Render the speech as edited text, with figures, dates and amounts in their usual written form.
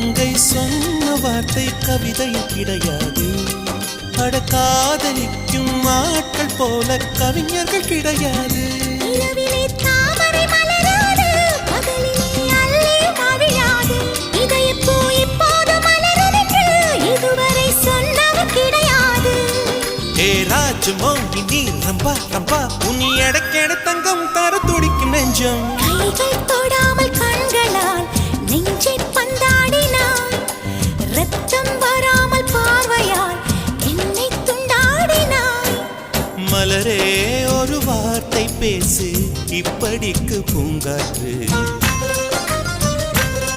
மங்கை சொன்ன வார்த்தை கவிதையில் கிடையாது. அட காதலிக்கும் ஆட்கள் போல கவிஞர்கள் கிடையாது. ராஜமோகினி ரம்பா ரம்பா உன் எடக்கேட தங்கம் தர துடிக்கும் நெஞ்சம். கைகள் தொடாமல் கண்களால் நெஞ்சை பந்தாடினாய். ரத்தம் வராமல் பார்வையால் என்னை துண்டாடினாய். மலரே ஒரு வார்த்தை பேசு இப்படிக்கு பூங்காற்று.